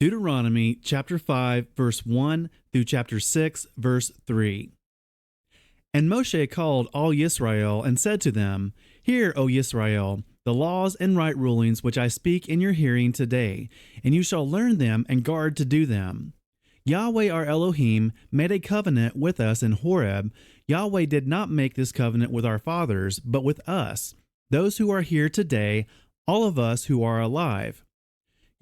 Deuteronomy chapter 5, verse 1 through chapter 6, verse 3. And Moshe called all Yisrael and said to them, Hear, O Yisrael, the laws and right rulings which I speak in your hearing today, and you shall learn them and guard to do them. Yahweh our Elohim made a covenant with us in Horeb. Yahweh did not make this covenant with our fathers, but with us, those who are here today, all of us who are alive.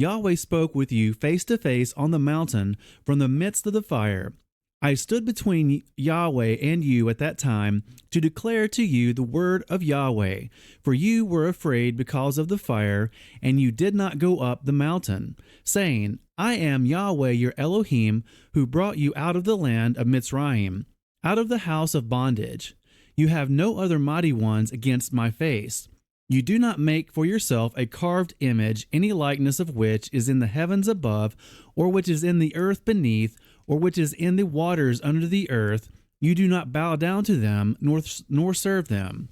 Yahweh spoke with you face to face on the mountain from the midst of the fire. I stood between Yahweh and you at that time to declare to you the word of Yahweh, for you were afraid because of the fire, and you did not go up the mountain, saying, I am Yahweh your Elohim, who brought you out of the land of Mitzrayim, out of the house of bondage. You have no other mighty ones against my face. You do not make for yourself a carved image, any likeness of which is in the heavens above, or which is in the earth beneath, or which is in the waters under the earth. You do not bow down to them, nor serve them.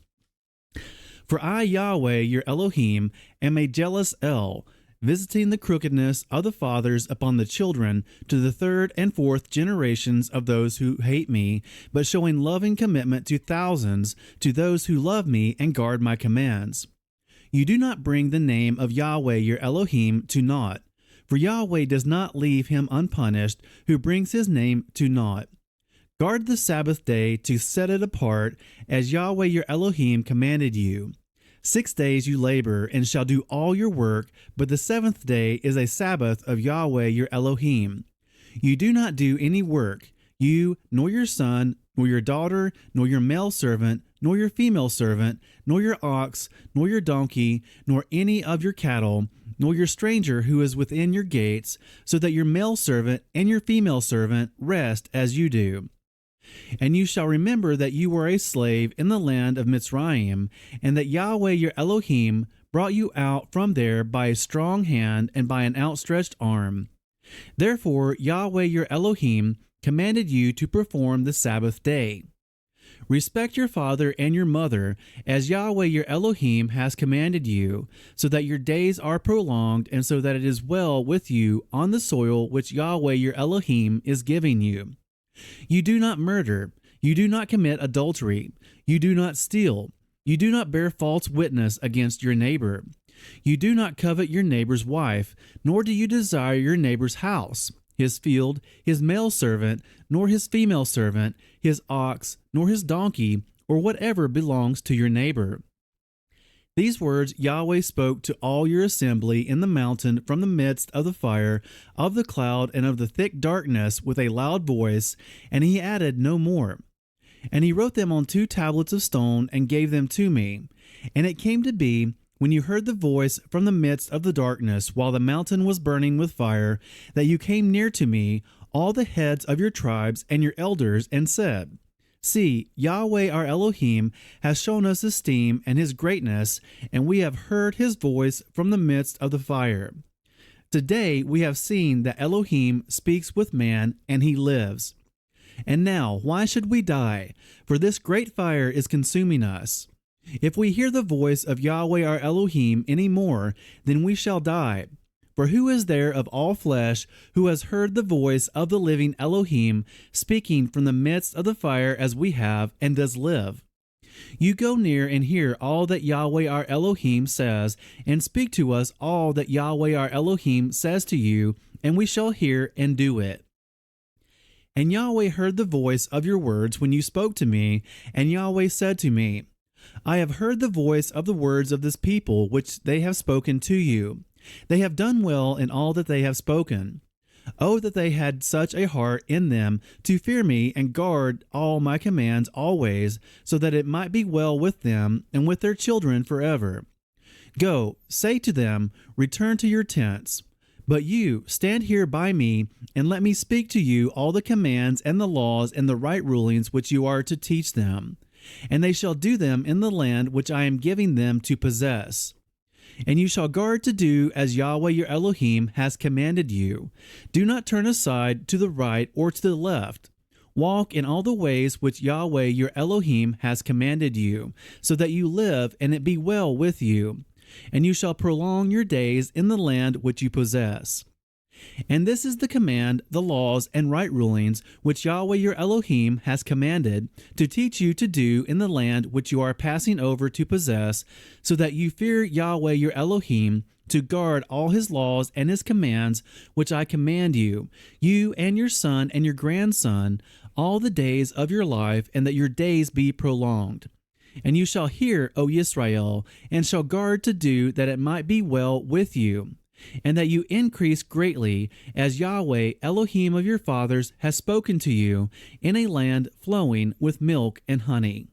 For I, Yahweh, your Elohim, am a jealous El, visiting the crookedness of the fathers upon the children to the third and fourth generations of those who hate me, but showing loving commitment to thousands, to those who love me and guard my commands. You do not bring the name of Yahweh your Elohim to naught, for Yahweh does not leave him unpunished who brings his name to naught. Guard the Sabbath day to set it apart, as Yahweh your Elohim commanded you. 6 days you labor and shall do all your work, but the seventh day is a Sabbath of Yahweh your Elohim. You do not do any work, you, nor your son, nor your daughter, nor your male servant, nor your female servant, nor your ox, nor your donkey, nor any of your cattle, nor your stranger who is within your gates, so that your male servant and your female servant rest as you do. And you shall remember that you were a slave in the land of Mitzrayim, and that Yahweh your Elohim brought you out from there by a strong hand and by an outstretched arm. Therefore Yahweh your Elohim commanded you to perform the Sabbath day. Respect your father and your mother, as Yahweh your Elohim has commanded you, so that your days are prolonged and so that it is well with you on the soil which Yahweh your Elohim is giving you. You do not murder, you do not commit adultery, you do not steal, you do not bear false witness against your neighbor. You do not covet your neighbor's wife, nor do you desire your neighbor's house, his field, his male servant, nor his female servant, his ox, nor his donkey, or whatever belongs to your neighbor. These words Yahweh spoke to all your assembly in the mountain from the midst of the fire, of the cloud, and of the thick darkness with a loud voice, and he added no more. And he wrote them on 2 tablets of stone and gave them to me. And it came to be, when you heard the voice from the midst of the darkness, while the mountain was burning with fire, that you came near to me, all the heads of your tribes and your elders, and said, See, Yahweh our Elohim has shown us esteem and his greatness, and we have heard his voice from the midst of the fire. Today we have seen that Elohim speaks with man, and he lives. And now, why should we die? For this great fire is consuming us. If we hear the voice of Yahweh our Elohim any more, then we shall die. For who is there of all flesh who has heard the voice of the living Elohim speaking from the midst of the fire as we have, and does live? You go near and hear all that Yahweh our Elohim says, and speak to us all that Yahweh our Elohim says to you, and we shall hear and do it. And Yahweh heard the voice of your words when you spoke to me, and Yahweh said to me, I have heard the voice of the words of this people which they have spoken to you. They have done well in all that they have spoken. Oh, that they had such a heart in them to fear me and guard all my commands always, so that it might be well with them and with their children forever. Go, say to them, return to your tents. But you, stand here by me, and let me speak to you all the commands and the laws and the right rulings which you are to teach them. And they shall do them in the land which I am giving them to possess. And you shall guard to do as Yahweh your Elohim has commanded you. Do not turn aside to the right or to the left. Walk in all the ways which Yahweh your Elohim has commanded you, so that you live and it be well with you. And you shall prolong your days in the land which you possess. And this is the command, the laws, and right rulings which Yahuweh your Elohim has commanded to teach you to do in the land which you are passing over to possess, so that you fear Yahuweh your Elohim, to guard all his laws and his commands which I command you, you and your son and your grandson, all the days of your life, and that your days be prolonged. And you shall hear, O Israel, and shall guard to do that it might be well with you, and that you increase greatly, as Yahuweh Elohim of your fathers has spoken to you, in a land flowing with milk and honey.